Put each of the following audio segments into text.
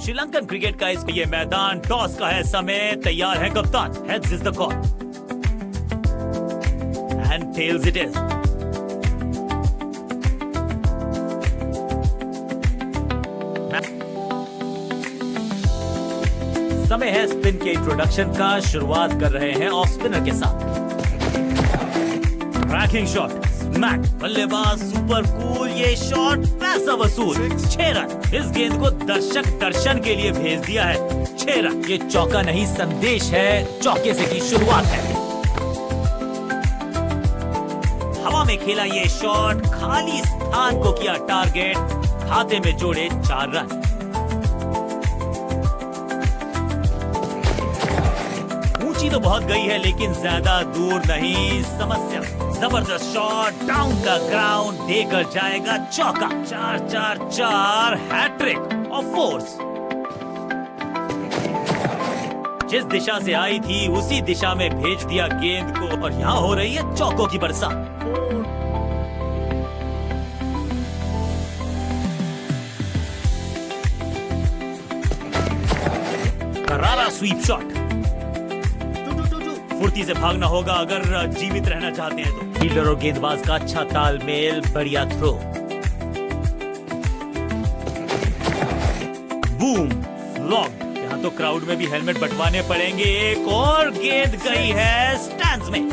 Sri Lankan cricket का इस ये मैदान, टॉस का है समय, तैयार है कप्तान। Heads is the call and tails it is. समय है स्पिन के इंट्रोडक्शन का। शुरुआत कर रहे हैं ऑफ स्पिनर के साथ। ट्रैकिंग शॉट, स्मैक, बल्लेबाज सुपर कूल, ये शॉट पैसा वसूल। 6 रन। इस गेंद को दर्शक दर्शन के लिए भेज दिया है। 6 रन। ये चौका नहीं संदेश है, चौके से की शुरुआत है। हवा में खेला ये शॉट, खाली स्थान को किया टारगेट, खाते में जोड़े 4 रन। ऊंची तो बहुत गई है लेकिन ज्यादा दूर नहीं। समस्या, जबरदस्त शॉट डाउन द ग्राउंड, देकर जाएगा चौका। 4-4-4 हैट्रिक ऑफ फोर्स। जिस दिशा से आई थी उसी दिशा में भेज दिया गेंद को और यहाँ हो रही है चौकों की बरसात। करारा स्वीप शॉट। फुर्ती से भागना होगा अगर जीवित रहना चाहते हैं तो। फील्डर और गेंदबाज का अच्छा तालमेल, बढ़िया थ्रो। Boom, flop. यहाँ तो क्राउड में भी हेलमेट बंटवाने पड़ेंगे। एक और गेंद गई है स्टैंड्स में।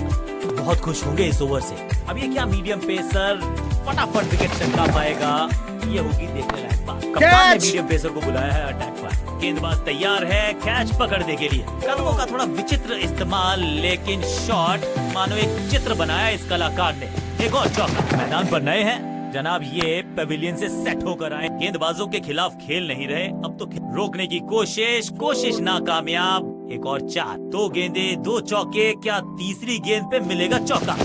बहुत खुश होंगे इस ओवर से। अब ये क्या मीडियम पेसर फटाफट विकेट चटका पाएगा, ये होगी देखने लायक बात। कप्तान ने मीडियम पेसर को बुलाया है अटैक पर। गेंदबाज तैयार है कैच पकड़ने के लिए। कदमों का थोड़ा विचित्र इस्तेमाल, लेकिन शॉट मानो एक चित्र बनाया इस कलाकार ने। एक और चौका। मैदान पर नए हैं जनाब, ये पवेलियन से सेट होकर आए। गेंदबाजों के खिलाफ खेल नहीं रहे, अब तो रोकने की कोशिश नाकामयाब। एक और 4। 2 गेंदे 2 चौके, क्या तीसरी गेंद पे मिलेगा चौका?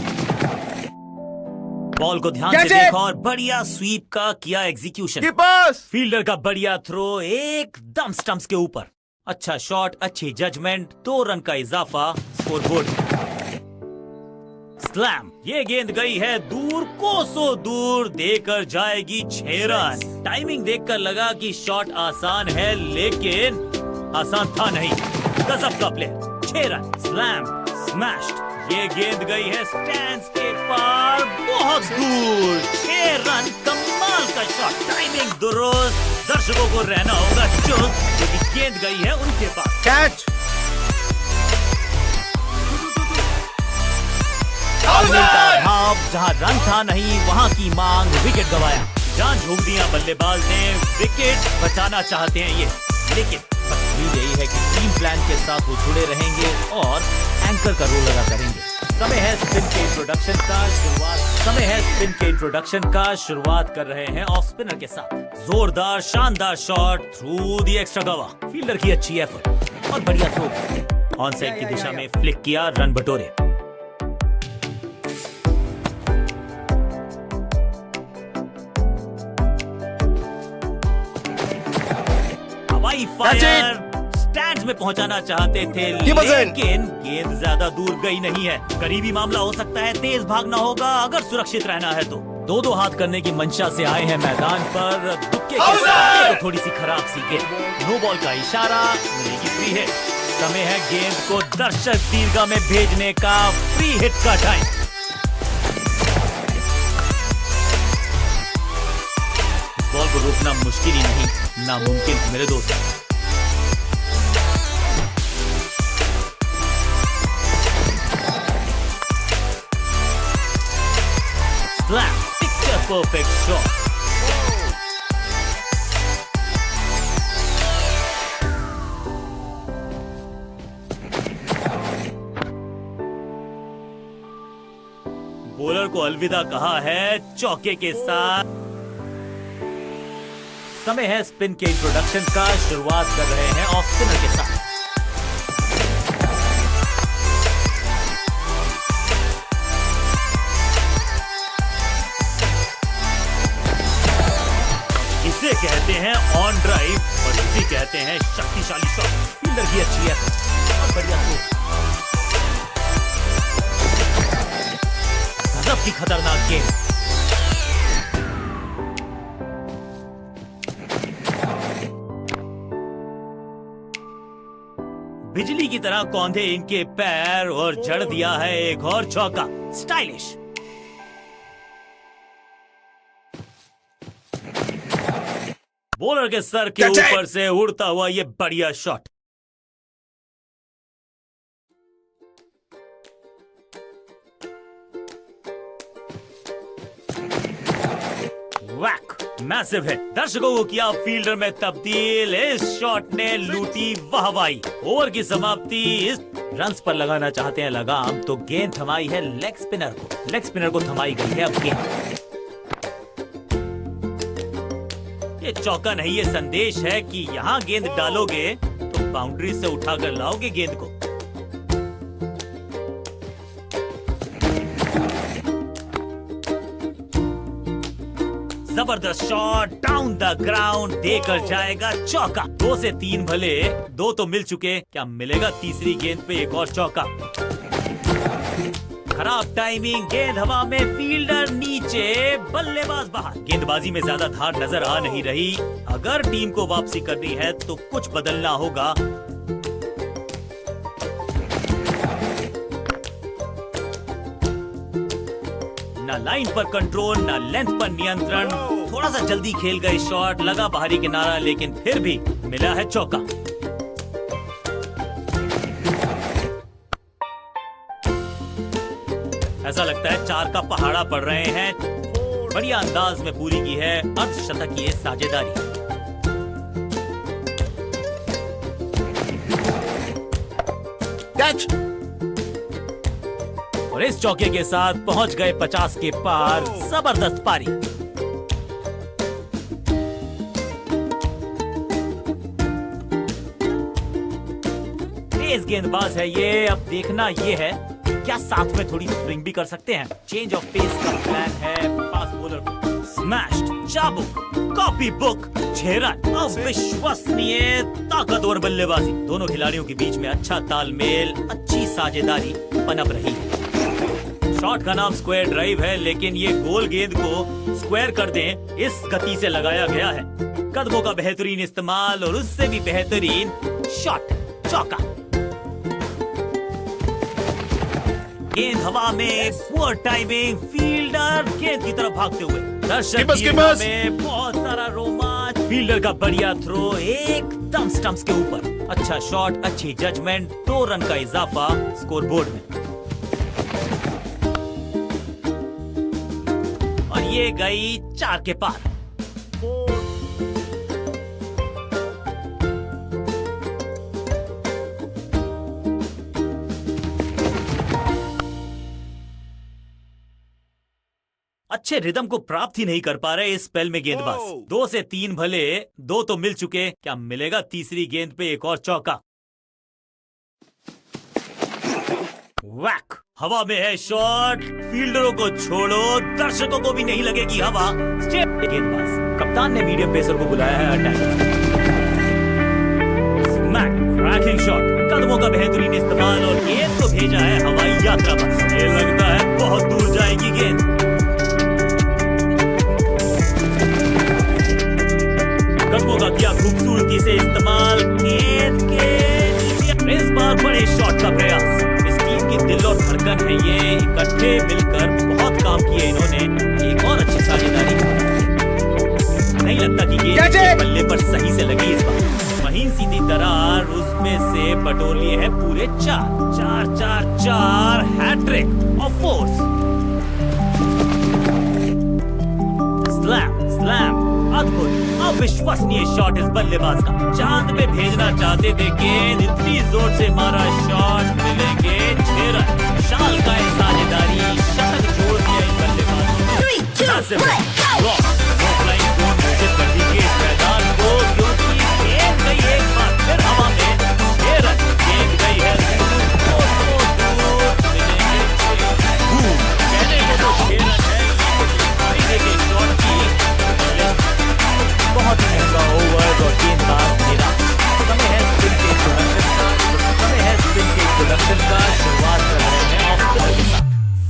बॉल को ध्यान से देखा और बढ़िया स्वीप का किया एग्जीक्यूशन। फील्डर का बढ़िया थ्रो एकदम स्टंप्स के ऊपर। अच्छा शॉट, अच्छी जजमेंट, 2 रन का इजाफा स्कोरबोर्ड। स्लैम, ये गेंद गई है दूर, कोसों दूर, देकर जाएगी 6 रन। टाइमिंग देखकर लगा कि शॉट आसान है, लेकिन आसान था नहीं। गजब का प्लेयर। 6 रन। Slam, smashed. ये गेंद गई है स्टैंड्स के पार, बहुत दूर। 6 रन। कमाल का शॉट, टाइमिंग दुरुस्त। दर्शकों को रहना होगा चुस्त, क्योंकि गेंद गई है उनके पास। कैच। जहाँ रन था नहीं वहाँ की मांग, विकेट गवाया। जान झोंक दिया बल्लेबाज ने, विकेट बचाना चाहते हैं ये, लेकिन उम्मीद यही है कि टीम प्लान के साथ वो जुड़े रहेंगे और एंकर का रोल अदा करेंगे। समय है स्पिन के इंट्रोडक्शन का। शुरुआत कर रहे हैं ऑफ स्पिनर के साथ। जोरदार शानदार shot through the extra cover. Fielder की अच्छी एफर्ट और बढ़िया थ्रो। ऑन साइड की दिशा में फ्लिक किया, रन बटोरे। हवाई फायर स्टैंड्स में पहुंचाना चाहते थे, लेकिन गेंद ज्यादा दूर गई नहीं है। करीबी मामला हो सकता है, तेज भागना होगा अगर सुरक्षित रहना है तो। 2-2 हाथ करने की मंशा से आए हैं मैदान पर। दुक्के के साथ तो थोड़ी सी खराब सी गेंद। नो बॉल का इशारा, मिलेगी फ्री हिट। समय है गेंद को दर्शक दीर्घा में भेजने का। फ्री हिट का टाइम। बॉल को रोकना मुश्किल ही नहीं, नामुमकिन मेरे दोस्त। Slam, picture perfect shot. Bowler को अलविदा कहा है चौके के साथ। समय है स्पिन के इंट्रोडक्शन का। शुरुआत कर रहे हैं ऑफ स्पिनर के साथ। इसे कहते हैं ऑन ड्राइव और इसे कहते हैं शक्तिशाली शॉट। फील्डर की अच्छी है और बढ़िया थ्रो। गजब की खतरनाक गेंद। बिजली की तरह कौंधे इनके पैर और जड़ दिया है एक और चौका। स्टाइलिश। बॉलर के सर के ऊपर से उड़ता हुआ ये बढ़िया शॉट। वैक, massive hit. दर्शकों को किया फील्डर में तब्दील। इस शॉट ने लूटी वाहवाही। ओवर की समाप्ति। इस रन्स पर लगाना चाहते हैं लगाम, तो गेंद थमाई है लेग स्पिनर को। लेग स्पिनर को थमाई गई है अब गेंद। ये चौका नहीं, ये संदेश है कि यहाँ गेंद डालोगे तो बाउंड्री से उठाकर लाओगे गेंद को। जबरदस्त शॉट डाउन द ग्राउंड, देकर जाएगा चौका। 2 से 3 भले, 2 तो मिल चुके, क्या मिलेगा तीसरी गेंद पे एक और चौका। खराब टाइमिंग, गेंद हवा में, फील्डर नीचे, बल्लेबाज बाहर। गेंदबाजी में ज्यादा धार नजर आ नहीं रही। अगर टीम को वापसी करनी है तो कुछ बदलना होगा। ना लाइन पर कंट्रोल, ना लेंथ पर नियंत्रण। थोड़ा सा जल्दी खेल गए शॉट, लगा बाहरी किनारा, लेकिन फिर भी मिला है चौका। ऐसा लगता है 4 का पहाड़ा पड़ रहे हैं। बढ़िया अंदाज में पूरी की है अर्धशतक की साझेदारी। कैच। और इस चौके के साथ पहुंच गए 50 के पार। जबरदस्त पारी। तेज गेंदबाज है ये। अब देखना ये है क्या साथ में थोड़ी स्विंग भी कर सकते हैं। चेंज ऑफ पेस का प्लान है फास्ट बॉलर। स्मैश्ड, चाबुक, कॉपी बुक, 6 रन। अविश्वसनीय ताकतवर बल्लेबाजी। दोनों खिलाड़ियों के बीच में अच्छा तालमेल, अच्छी साझेदारी पनप रही है। शॉट का नाम स्क्वायर ड्राइव है, लेकिन ये गोल गेंद को स्क्वायर कर दें, इस गति से लगाया गया है। कदमों का बेहतरीन इस्तेमाल और उससे भी बेहतरीन शॉट, चौका। गेंद हवा में, पुअर टाइमिंग, फील्डर गेंद की तरफ भागते हुए। दर्शक में बहुत सारा रोमांच। फील्डर का बढ़िया थ्रो एकदम स्टंप्स के ऊपर। अच्छा शॉट, अच्छी जजमेंट। 2 रन का इजाफा स्कोरबोर्ड में। और ये गई 4 के पार। अच्छे रिदम को प्राप्त ही नहीं कर पा रहे इस स्पेल में गेंदबाज। 2 से 3 भले, 2 तो मिल चुके, क्या मिलेगा तीसरी गेंद पे एक और चौका। वैक, हवा में है शॉट। फील्डरों को छोड़ो, दर्शकों को भी नहीं लगेगी हवा। गेंदबाज, कप्तान ने मीडियम पेसर को बुलाया है अटैक। स्मैक, क्रैकिंग शॉट, कदमों का बेहतरीन इस्तेमाल और गेंद को भेजा है हवाई यात्रा पर। ये लगता है बहुत दूर जाएगी गेंद। कदमों का किया खूबसूरती से इस्तेमाल। गेंद के इस बार बड़े शॉट का प्रयास। इस टीम की दिल और धड़कन है ये। इकट्ठे मिलकर बहुत काम किए इन्होंने। एक और अच्छी साझेदारी। नहीं लगता कि गेंद बल्ले पर सही से लगी इस बार। महीन सीधी दरार, उसमें से बटोर लिए हैं पूरे 4 hattrick of fours. Slam, slam, अद्भुत, अविश्वसनीय शॉट इस बल्लेबाज का। चांद पे भेजना चाहते थे गेंद, इतनी जोर से मारा शॉट, मिलेंगे 6 रन। शाल का साझेदारी, शतक जोड़ दिया इन बल्लेबाजों ने। कर दीजिए इस मैदान को, क्योंकि गेंद गई एक बार फिर हवा में। 6 रन, गेंद गई है बहुत ही महंगा ओवर और गेंदबाज मेरा। समय है स्पिन के प्रोडक्शन का। शुरुआत कर रहे हैं ऑफ द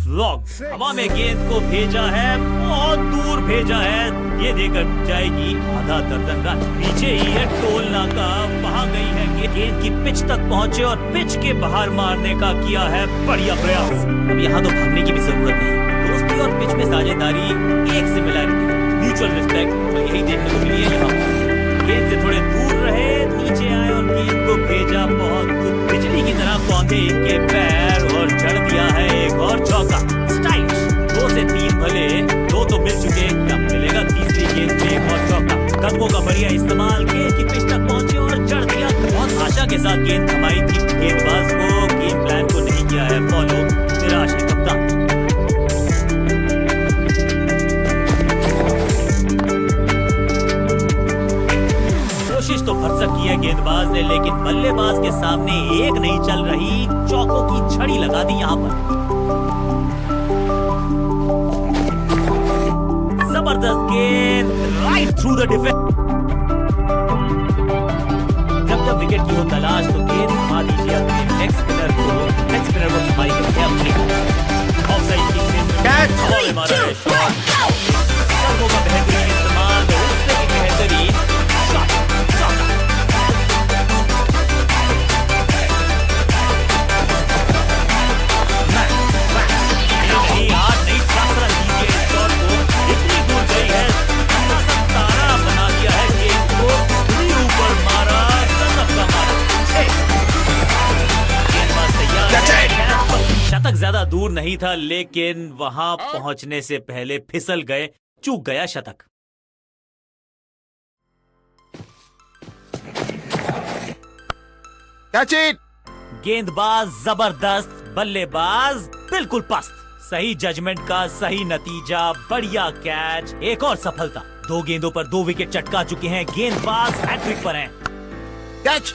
फ्लॉग। हवा में गेंद को भेजा है बहुत दूर भेजा है, ये देकर जाएगी आधा दर्जन रन। पीछे ही है टोल नाका, वहाँ गई है गेंद की पिच तक पहुंचे और पिच के बाहर मारने का किया है बढ़िया प्रयास। अब यहाँ तो भागने की भी जरूरत नहीं, दोस्ती और पिच में साझेदारी, एक सिमिलैरिटी, म्यूचुअल रिस्पेक्ट, तो यही देखने को मिली है यहाँ। गेंद से थोड़े दूर रहे, नीचे आए और गेंद को भेजा बहुत दूर, बिजली की तरह कौंधे इनके पैर और जड़ दिया है एक और चौका। स्टाइलिश, 2 से 3 भले, 2 तो मिल चुके, कब मिलेगा तीसरी गेंद पे एक और चौका। कदमों का बढ़िया इस्तेमाल, गेंद की पिच तक पहुंचे और जड़ दिया। बहुत आशा के साथ गेंद थमाई थी गेंदबाज को, गेम प्लान को नहीं किया है फॉलो, निराश है कप्तान। कोशिश तो भरसक की है गेंदबाज ने, लेकिन बल्लेबाज के सामने एक नहीं चल रही, चौकों की छड़ी लगा दी यहाँ पर। जबरदस्त गेंद, राइट थ्रू द डिफेंस। जब विकेट की हो तलाश तो गेंद थमा दीजिए अपने लेग स्पिनर को थमाई करके अपनी ऑफसाइड की गेंद हवा में मारा है शॉट। सर्वों का बेहतरीन इस्तेमाल, उससे भी बेहतरीन शॉट। शतक ज्यादा दूर नहीं था, लेकिन वहां पहुंचने से पहले फिसल गए, चूक गया शतक। Catch it! गेंदबाज जबरदस्त, बल्लेबाज बिल्कुल पस्त। सही जजमेंट का सही नतीजा, बढ़िया कैच, एक और सफलता। 2 गेंदों पर 2 विकेट चटका चुके हैं, गेंदबाज हैट्रिक पर हैं। Catch!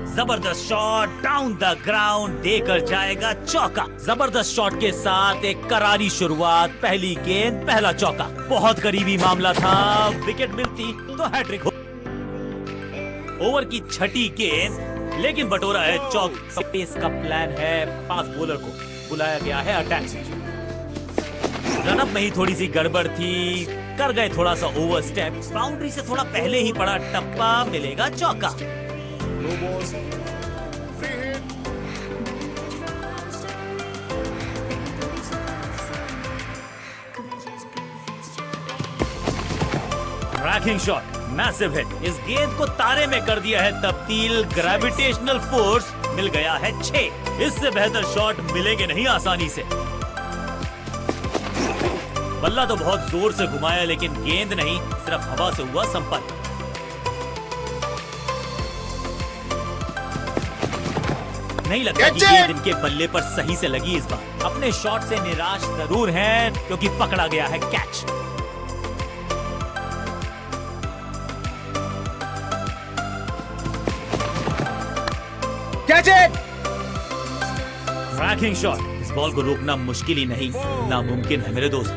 जबरदस्त शॉट, डाउन द ग्राउंड, देकर जाएगा चौका। जबरदस्त शॉट के साथ एक करारी शुरुआत, पहली गेंद पहला चौका। बहुत करीबी मामला था, विकेट मिलती तो हैट्रिक हो। ओवर की छठी गेंद, लेकिन बटोरा है चौक। पेस का प्लान है, फास्ट बॉलर को बुलाया गया है अटैक। रनअप में ही थोड़ी सी गड़बड़ थी, कर गए थोड़ा सा ओवर स्टेप, बाउंड्री से थोड़ा पहले ही पड़ा टप्पा, मिलेगा चौका। रैकिंग शॉट, मैसिव हिट, इस गेंद को तारे में कर दिया है तब्दील, ग्रेविटेशनल फोर्स मिल गया है 6। इससे बेहतर शॉट मिलेंगे नहीं आसानी से। बल्ला तो बहुत जोर से घुमाया, लेकिन गेंद नहीं, सिर्फ हवा से हुआ संपर्क। नहीं लगता कि गेंद इनके बल्ले पर सही से लगी इस बार। अपने शॉट से निराश जरूर हैं, क्योंकि पकड़ा गया है catch. Catch it! Ranking shot, इस बॉल को रोकना मुश्किल ही नहीं, नामुमकिन है मेरे दोस्त।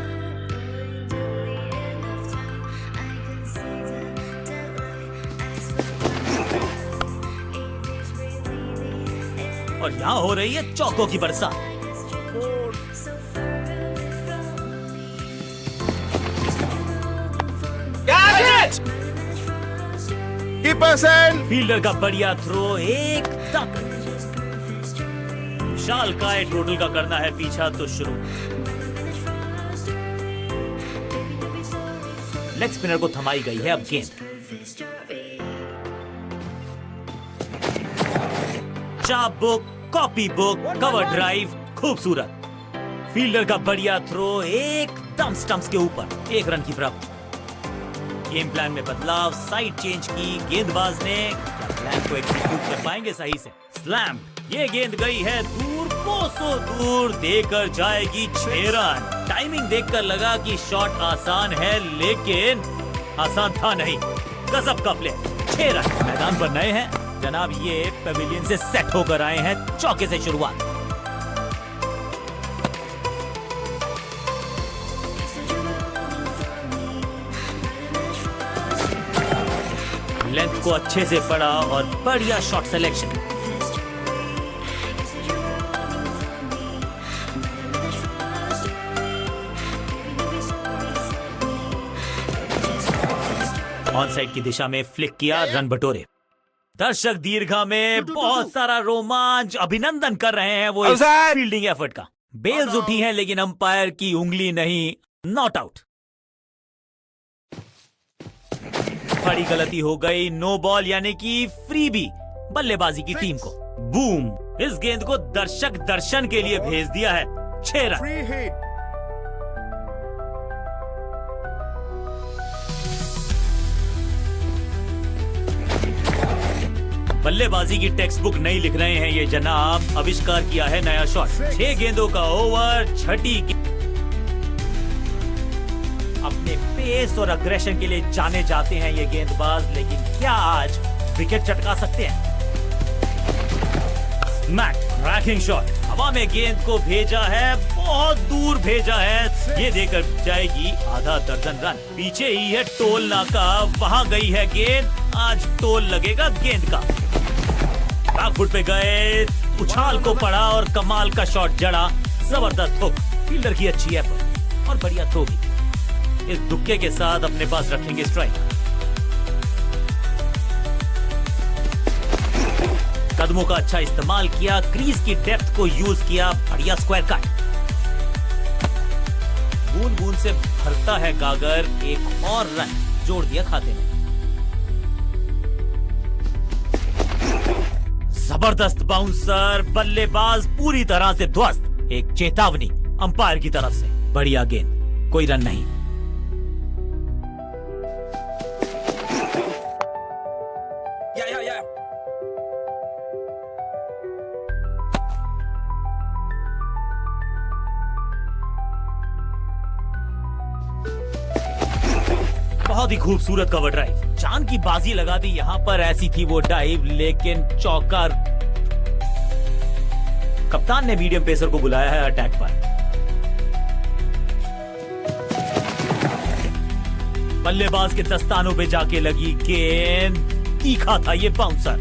और यहाँ हो रही है चौकों की बरसात। Catch it! Keeper send! Fielder का बढ़िया थ्रो, एक तक। विशाल काय टोटल का करना है पीछा तो शुरू। लेग स्पिनर को थमाई गई है अब गेंद। चाप book, copy book, cover drive, खूबसूरत। फील्डर का बढ़िया थ्रो, एकदम स्टंप्स के ऊपर, 1 रन की प्राप्ति। गेम प्लान में बदलाव, साइड चेंज की गेंदबाज ने, क्या प्लान को एग्जीक्यूट कर पाएंगे सही से? स्लैम, ये गेंद गई है दूर, कोसों दूर, देकर जाएगी 6 रन। टाइमिंग देखकर लगा कि शॉट आसान है, लेकिन आसान था नहीं। गजब का प्ले, 6 रन। मैदान पर नए हैं जनाब, ये पेविलियन से सेट होकर आए हैं, चौके से शुरुआत। लेंथ को अच्छे से पड़ा और बढ़िया शॉट सिलेक्शन। ऑन साइड की दिशा में फ्लिक किया, रन बटोरे। दर्शक दीर्घा में बहुत सारा रोमांच, अभिनंदन कर रहे हैं वो इस Outside! फील्डिंग एफर्ट का। बेल्स उठी हैं लेकिन अंपायर की उंगली नहीं, नॉट आउट। बड़ी गलती हो गई, नो बॉल यानी कि फ्रीबी बल्लेबाजी की टीम को। बूम, इस गेंद को दर्शक दर्शन के लिए भेज दिया है। 6 रन। Free hit. बल्लेबाजी की टेक्स्ट बुक नहीं लिख रहे हैं ये जनाब, आविष्कार किया है नया शॉट। 6 गेंदों का ओवर, छठी अपने पेस और अग्रेशन के लिए जाने जाते हैं ये गेंदबाज, लेकिन क्या आज विकेट चटका सकते हैं? स्मैक, क्रैकिंग शॉट, हवा में गेंद को भेजा है, बहुत दूर भेजा है, ये देकर जाएगी आधा दर्जन रन। पीछे ही है टोल नाका, वहां गई है गेंद, आज टोल लगेगा गेंद का। बैकफुट पे गए, उछाल को पड़ा और कमाल का शॉट जड़ा, जबरदस्त हुक, फील्डर की अच्छी एफर्ट और बढ़िया थ्रो भी। इस दुक्के के साथ अपने पास रखेंगे स्ट्राइक। कदमों का अच्छा इस्तेमाल किया, क्रीज की डेप्थ को यूज किया, बढ़िया स्क्वायर कट। बूंद बूंद से भरता है गागर, एक और रन जोड़ दिया खाते में। जबरदस्त बाउंसर, बल्लेबाज पूरी तरह से ध्वस्त। एक चेतावनी अंपायर की तरफ से, बढ़िया गेंद, कोई रन नहीं। बहुत ही खूबसूरत कवर ड्राइव, चांद की बाजी लगा दी यहां पर। ऐसी थी वो डाइव, लेकिन चौका। कप्तान ने मीडियम पेसर को बुलाया है अटैक पर। बल्लेबाज के दस्तानों पे जाके लगी गेंद, तीखा था ये बाउंसर।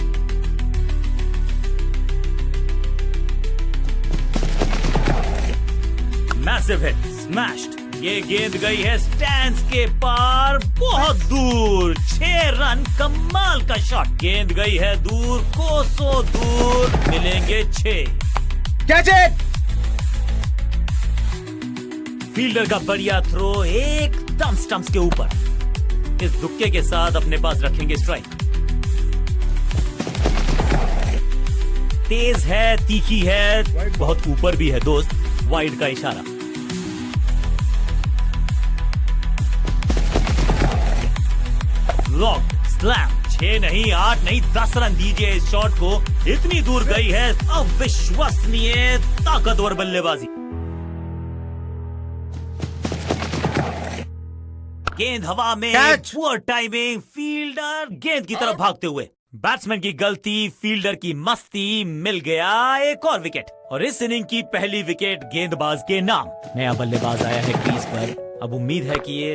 मैसिव हिट, स्मैश्ड, ये गेंद गई है स्टैंड्स के पार, बहुत दूर। 6 रन, कमाल का शॉट, गेंद गई है दूर, कोसों दूर, मिलेंगे 6। Catch it! फील्डर का बढ़िया थ्रो, एकदम स्टंप्स के ऊपर। इस दुक्के के साथ अपने पास रखेंगे स्ट्राइक। तेज है, तीखी है, बहुत ऊपर भी है दोस्त, वाइड का इशारा। लॉक, स्लैम, 6 नहीं, 8 नहीं, 10 रन दीजिए इस शॉट को। इतनी दूर गई है, अविश्वसनीय ताकतवर बल्लेबाजी। गेंद हवा में, पुअर टाइमिंग, फील्डर गेंद की तरफ भागते हुए। बैट्समैन की गलती, फील्डर की मस्ती, मिल गया एक और विकेट। और इस इनिंग की पहली विकेट गेंदबाज के नाम। नया बल्लेबाज आया है क्रीज पर, अब उम्मीद है कि ये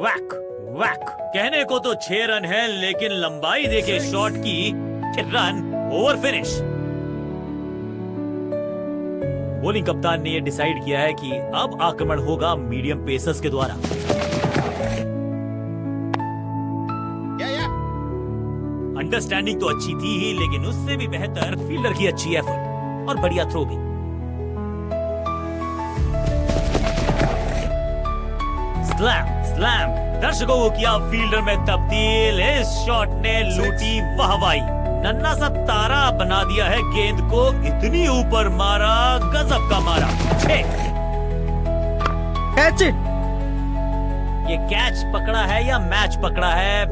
वैक वैक। कहने को तो 6 रन है, लेकिन लंबाई देखे शॉट की, रन ओवर फिनिश। बॉलिंग कप्तान ने यह डिसाइड किया है कि अब आक्रमण होगा मीडियम पेसर्स के द्वारा। अंडरस्टैंडिंग तो अच्छी थी ही, लेकिन उससे भी बेहतर फील्डर की अच्छी एफर्ट और बढ़िया थ्रो भी। स्लैम, स्लैम, दर्शकों को किया फील्डर में तब्दील। इस शॉट ने लूटी वाहवाही, नन्हा सा तारा बना दिया है गेंद को, इतनी ऊपर मारा, गजब का मारा। 6। Catch it! ये कैच पकड़ा है या मैच पकड़ा है?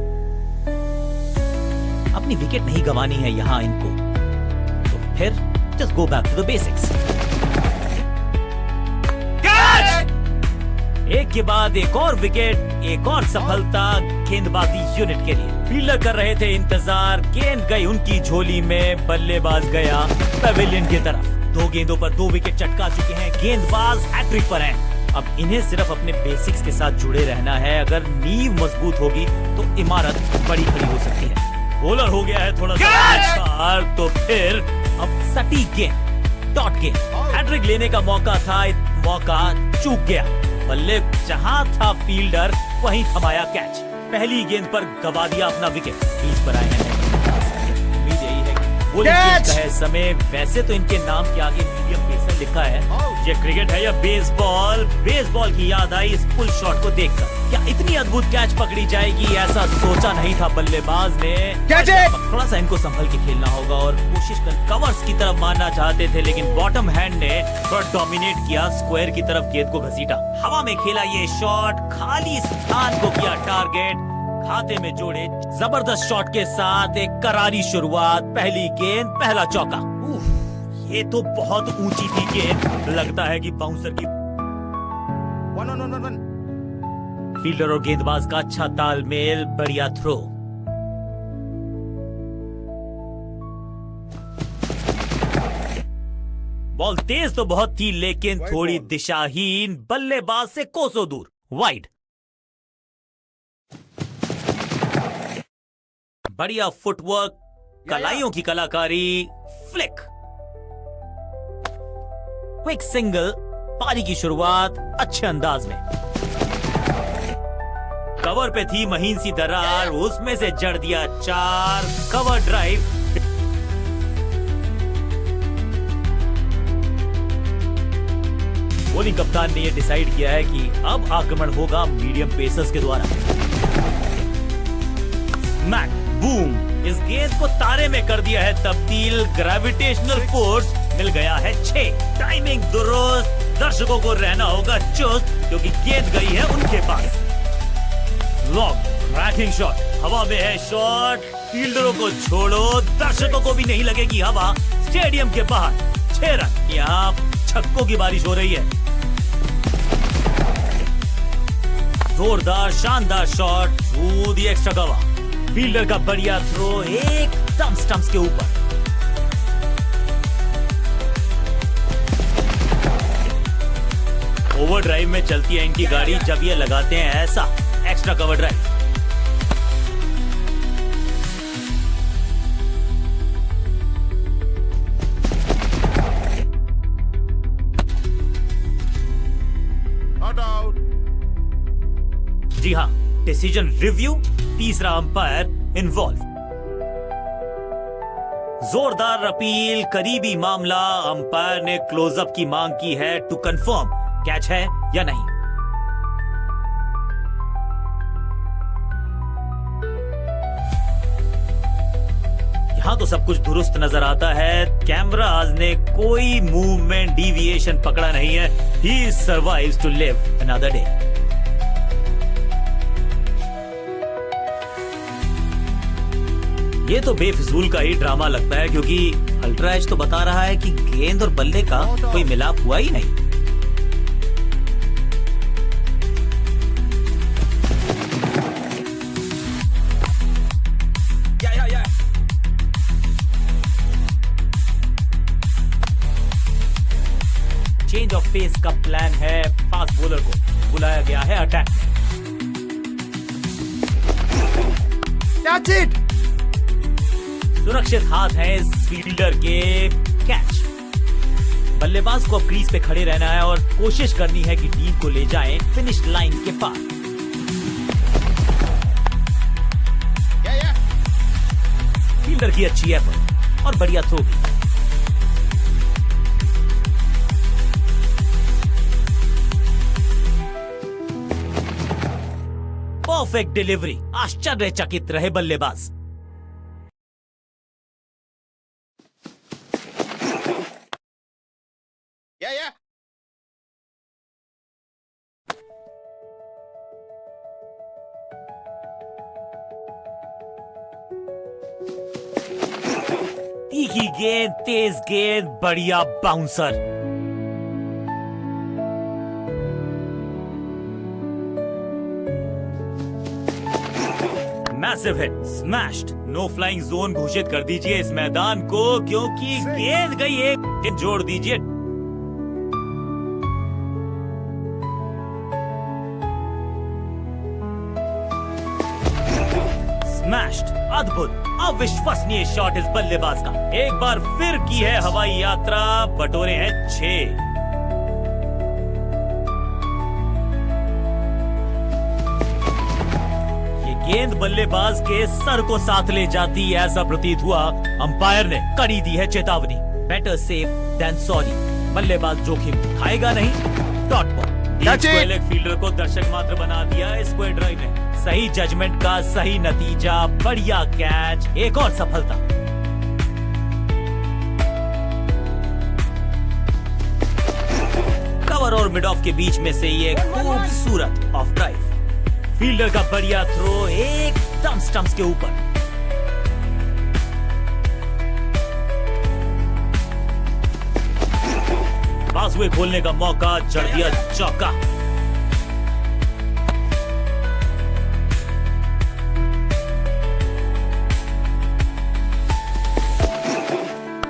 अपनी विकेट नहीं गंवानी है यहां इनको, तो फिर just go back to the basics. Catch! एक के बाद एक और विकेट, एक और सफलता गेंदबाजी यूनिट के लिए। फील्डर कर रहे थे इंतजार, गेंद गई उनकी झोली में, बल्लेबाज गया पवेलियन की तरफ। 2 गेंदों पर 2 विकेट चटका चुके हैं, गेंदबाज हैट्रिक पर हैं। अब इन्हें सिर्फ अपने बेसिक्स के साथ जुड़े रहना है। अगर नींव मजबूत होगी तो इमारत बड़ी खड़ी हो सकती है। बॉलर हो गया है थोड़ा सा, तो फिर अब सटीक गेंद, डॉट गेंद, हैट्रिक लेने का मौका था, मौका चूक गया। बल्ले जहां था फील्डर, वहीं थमाया कैच। पहली गेंद पर गवा दिया अपना विकेट। क्रीज पर आए हैं उम्मीद यही है कि बॉलिंग Catch! का है समय। वैसे तो इनके नाम के आगे मीडियम पेसर लिखा है। ये क्रिकेट है या बेसबॉल? बेसबॉल की याद आई इस पुल शॉट को देखकर। क्या इतनी अद्भुत कैच पकड़ी जाएगी, ऐसा सोचा नहीं था बल्लेबाज ने। Catch it! थोड़ा सा इनको संभल के खेलना होगा और कोशिश कर कवर्स की तरफ मारना चाहते थे, लेकिन बॉटम हैंड ने थोड़ा डोमिनेट किया, स्क्वायर की तरफ गेंद को घसीटा। हवा में खेला ये शॉट, खाली स्थान को किया टारगेट, खाते में जोड़े। जबरदस्त शॉट के साथ एक करारी शुरुआत। पहली गेंद, पहला चौका। उफ, ये तो बहुत ऊंची थी गेंद, लगता है कि बाउंसर की। 1 on 1 1 फील्डर और गेंदबाज का अच्छा तालमेल, बढ़िया थ्रो। बॉल तेज तो बहुत थी, लेकिन Wide थोड़ी ball. दिशाहीन, बल्लेबाज से कोसों दूर। वाइड। बढ़िया फुटवर्क, कलाइयों की कलाकारी, फ्लिक, क्विक सिंगल। पारी की शुरुआत अच्छे अंदाज में। कवर पे थी महीन सी दरार, उसमें से जड़ दिया 4। Cover drive. बॉलिंग कप्तान ने यह डिसाइड किया है कि अब आक्रमण होगा मीडियम पेसर्स के द्वारा। Smack, boom. इस गेंद को तारे में कर दिया है तब्दील। ग्रेविटेशनल फोर्स मिल गया है 6। टाइमिंग दुरुस्त। दर्शकों को रहना होगा चुस्त, क्योंकि गेंद गई है उनके पास। लॉन्ग क्रैकिंग शॉट, हवा में है शॉट। फील्डरों को छोड़ो, दर्शकों को भी नहीं लगेगी हवा। स्टेडियम के बाहर 6 रन। यहाँ छक्कों की बारिश हो रही है। जोरदार शानदार shot through the extra cover. Fielder का बढ़िया थ्रो एकदम स्टंप्स के ऊपर। ओवरड्राइव में चलती है इनकी गाड़ी जब ये लगाते हैं ऐसा extra cover drive. Not out. जी हाँ, डिसीजन रिव्यू, तीसरा अंपायर इन्वॉल्व। जोरदार अपील, करीबी मामला। अंपायर ने क्लोजअप की मांग की है टू कंफर्म कैच है या नहीं। यहां तो सब कुछ दुरुस्त नजर आता है। कैमराज ने कोई मूवमेंट डिविएशन पकड़ा नहीं है। He survives to live another day. ये तो बेफिजूल का ही ड्रामा लगता है, क्योंकि अल्ट्रा एज तो बता रहा है कि गेंद और बल्ले का कोई मिलाप हुआ ही नहीं। चेंज ऑफ पेस का प्लान है। फास्ट बॉलर को बुलाया गया है अटैक में। Catch it. सुरक्षित हाथ है इस फील्डर के। कैच। बल्लेबाज को अब क्रीज पे खड़े रहना है और कोशिश करनी है कि टीम को ले जाएं फिनिश लाइन के पास। Yeah. फील्डर की अच्छी एफर्ट और बढ़िया थ्रो भी। Perfect delivery. आश्चर्यचकित रहे बल्लेबाज। Yeah. तीखी गेंद, तेज गेंद, बढ़िया bouncer. Massive hit, smashed. No flying zone घोषित कर दीजिए इस मैदान को, क्योंकि गेंद गई एक। जोड़ दीजिए। स्मैश्ड, अद्भुत, अविश्वसनीय शॉट इस बल्लेबाज का। एक बार फिर की है हवाई यात्रा। बटोरे हैं 6। गेंद बल्लेबाज के सर को साथ ले जाती, ऐसा प्रतीत हुआ। अंपायर ने कड़ी दी है चेतावनी। Better safe than sorry. बल्लेबाज जोखिम खाएगा नहीं। Dot ball. Catch it! एक फील्डर को दर्शक मात्र बना दिया स्क्वायर ड्राइव ने। सही जजमेंट का सही नतीजा, बढ़िया कैच, एक और सफलता। कवर और मिड ऑफ के बीच में से ये खूबसूरत ऑफ ड्राइव। फील्डर का बढ़िया थ्रो एकदम स्टंप्स के ऊपर। बाजुए खोलने का मौका, जड़ दिया चौका।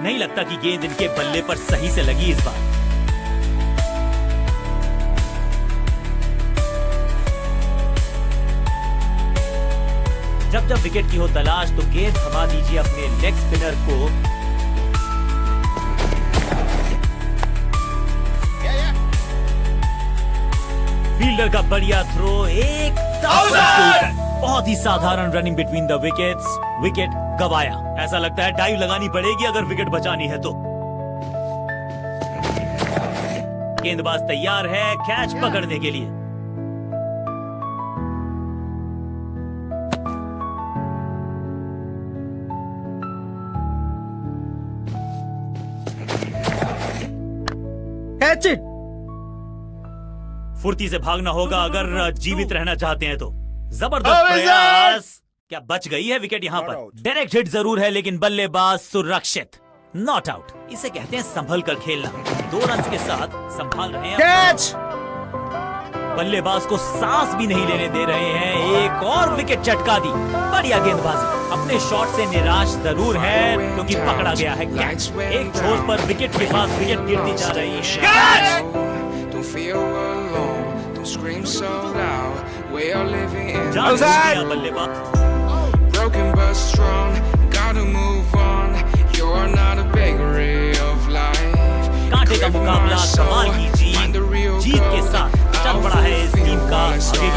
नहीं लगता कि गेंद इनके बल्ले पर सही से लगी इस बार। जब जब विकेट की हो तलाश तो गेंद थमा दीजिए अपने लेग स्पिनर को। Yeah, yeah. फील्डर का बढ़िया थ्रो एकदम बहुत ही साधारण running between the wickets. Wicket गवाया। ऐसा लगता है डाइव लगानी पड़ेगी अगर विकेट बचानी है तो। गेंदबाज तैयार है कैच पकड़ने के लिए। Catch it! फुर्ती से भागना होगा अगर जीवित रहना चाहते हैं तो। जबरदस्त Oh, is प्रयास। क्या बच गई है विकेट यहाँ Not पर। out. डायरेक्ट हिट जरूर है लेकिन बल्लेबाज सुरक्षित। Not out. इसे कहते हैं संभल कर खेलना। 2 रन के साथ संभाल रहे हैं। Catch! बल्लेबाज को सांस भी नहीं लेने दे रहे हैं। एक और विकेट चटका दी। बढ़िया गेंदबाजी। अपने शॉट से निराश जरूर है क्योंकि पकड़ा गया है कैच। एक छोर पर विकेट के पास विकेट गिरती जा रही है। Catch! Don't feel alone, don't scream so loud. We are living in जान Outside! दिया बल्लेबाज। broken but strong. Gotta move on. You're not a bakery of life. कांटे का मुकाबला, कमाल की जीत। जीत के साथ चल पड़ा है इस टीम का आगे की